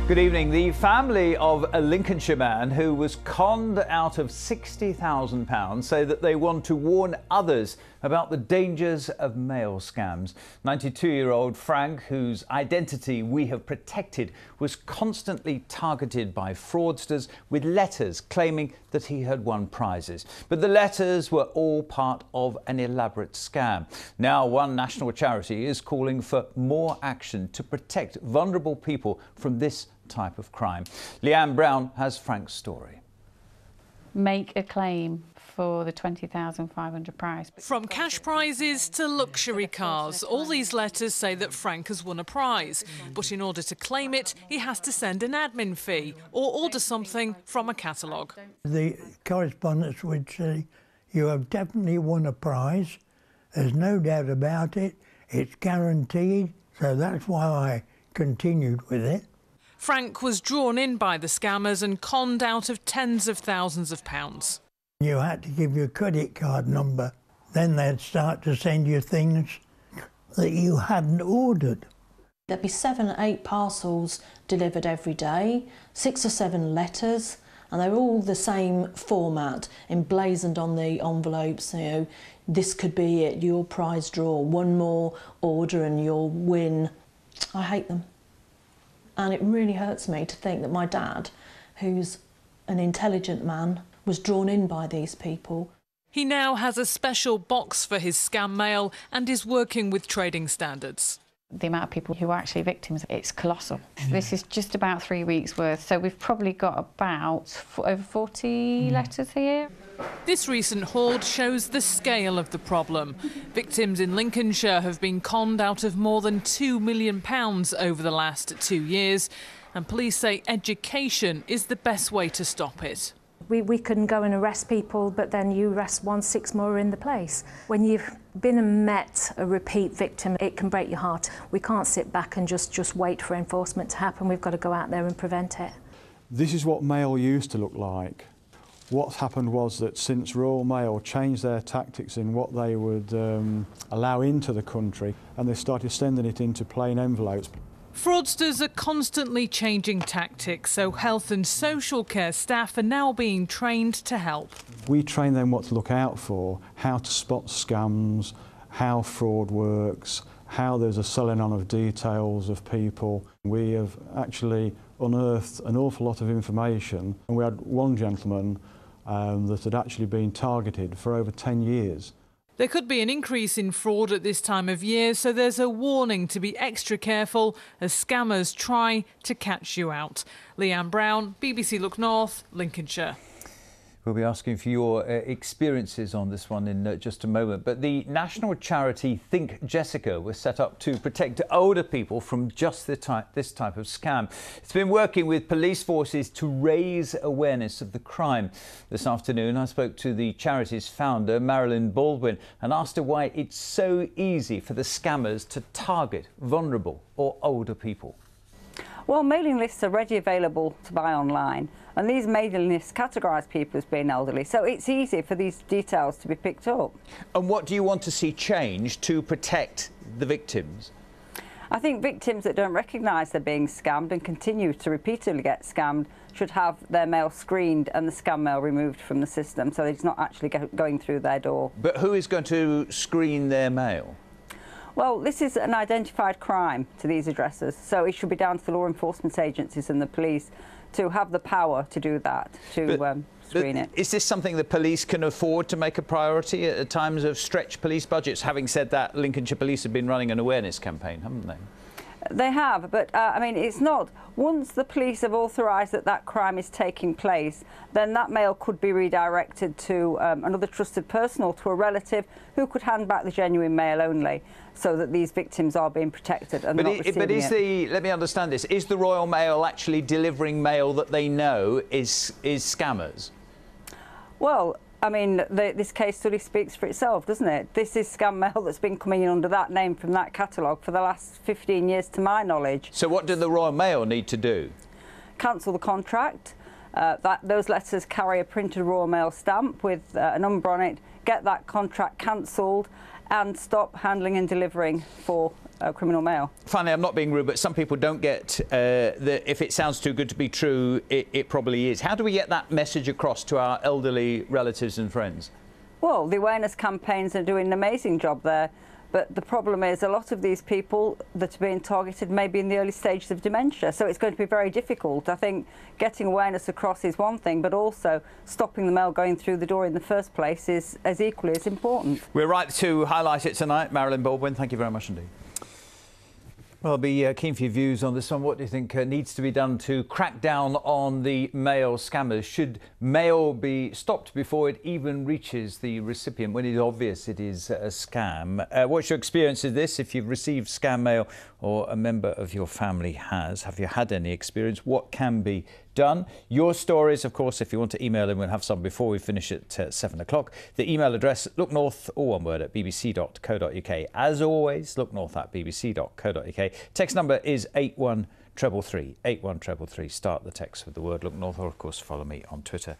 Good evening. The family of a Lincolnshire man who was conned out of £60,000 say that they want to warn others about the dangers of mail scams. 92-year-old Frank, whose identity we have protected, was constantly targeted by fraudsters with letters claiming that he had won prizes. But the letters were all part of an elaborate scam. Now, one national charity is calling for more action to protect vulnerable people from this type of crime. Leanne Brown has Frank's story. Make a claim for the £20,500 prize. From cash prizes to luxury cars, all these letters say that Frank has won a prize. But in order to claim it, he has to send an admin fee or order something from a catalogue. The correspondence would say, you have definitely won a prize. There's no doubt about it. It's guaranteed. So that's why I continued with it. Frank was drawn in by the scammers and conned out of tens of thousands of pounds. You had to give your credit card number. Then they'd start to send you things that you hadn't ordered. There'd be 7 or 8 parcels delivered every day, 6 or 7 letters, and they were all the same format, emblazoned on the envelopes. You know, this could be it, your prize draw, one more order and you'll win. I hate them. And it really hurts me to think that my dad, who's an intelligent man, was drawn in by these people. He now has a special box for his scam mail and is working with trading standards. The amount of people who are actually victims, it's colossal. This is just about 3 weeks' worth, so we've probably got about over 40 letters here. This recent hoard shows the scale of the problem. Victims in Lincolnshire have been conned out of more than £2 million over the last 2 years, and police say education is the best way to stop it. We can go and arrest people, but then you arrest 6 more in the place. When you've been and met a repeat victim, it can break your heart. We can't sit back and just wait for enforcement to happen. We've got to go out there and prevent it. This is what mail used to look like. What's happened was that since Royal Mail changed their tactics in what they would allow into the country, and they started sending it into plain envelopes. Fraudsters are constantly changing tactics, so health and social care staff are now being trained to help. We train them what to look out for, how to spot scams, how fraud works, how there's a selling on of details of people. We have actually unearthed an awful lot of information, and we had one gentleman that had actually been targeted for over 10 years. There could be an increase in fraud at this time of year, so there's a warning to be extra careful as scammers try to catch you out. Leanne Brown, BBC Look North, Lincolnshire. We'll be asking for your experiences on this one in just a moment. But the national charity Think Jessica was set up to protect older people from just this type of scam. It's been working with police forces to raise awareness of the crime. This afternoon, I spoke to the charity's founder, Marilyn Baldwin, and asked her why it's so easy for the scammers to target vulnerable or older people. Well, mailing lists are readily available to buy online, and these mailing lists categorise people as being elderly, so it's easy for these details to be picked up. And what do you want to see change to protect the victims? I think victims that don't recognise they're being scammed and continue to repeatedly get scammed should have their mail screened and the scam mail removed from the system, so it's not actually going through their door. But who is going to screen their mail? Well, this is an identified crime to these addresses, so it should be down to the law enforcement agencies and the police to have the power to do that, to screen it. Is this something the police can afford to make a priority at times of stretched police budgets? Having said that, Lincolnshire Police have been running an awareness campaign, haven't they? They have, but I mean, it's not. Once the police have authorised that that crime is taking place, then that mail could be redirected to another trusted person or to a relative who could hand back the genuine mail only, so that these victims are being protected and not receiving it. Let me understand this, is the Royal Mail actually delivering mail that they know is scammers? Well, I mean, this case study speaks for itself, doesn't it? This is scam mail that's been coming in under that name from that catalogue for the last 15 years, to my knowledge. So what do the Royal Mail need to do? Cancel the contract, Those letters carry a printed Royal Mail stamp with a number on it. Get that contract cancelled and stop handling and delivering for criminal mail. Finally, I'm not being rude, but some people don't get if it sounds too good to be true, it probably is. How do we get that message across to our elderly relatives and friends? Well, the awareness campaigns are doing an amazing job there. But the problem is a lot of these people that are being targeted may be in the early stages of dementia, so it's going to be very difficult. I think getting awareness across is one thing, but also stopping the mail going through the door in the first place is as equally as important. We're right to highlight it tonight. Marilyn Baldwin, thank you very much indeed. Well, I'll be keen for your views on this one. What do you think needs to be done to crack down on the mail scammers? Should mail be stopped before it even reaches the recipient when it's obvious it is a scam? What's your experience of this? If you've received scam mail or a member of your family has, have you had any experience? What can be done? Your stories, of course, if you want to email in, we'll have some before we finish at 7 o'clock. The email address, looknorth, all one word, at bbc.co.uk. As always, looknorth at bbc.co.uk. Text number is 81333. 81333. Start the text with the word Look North, or of course follow me on Twitter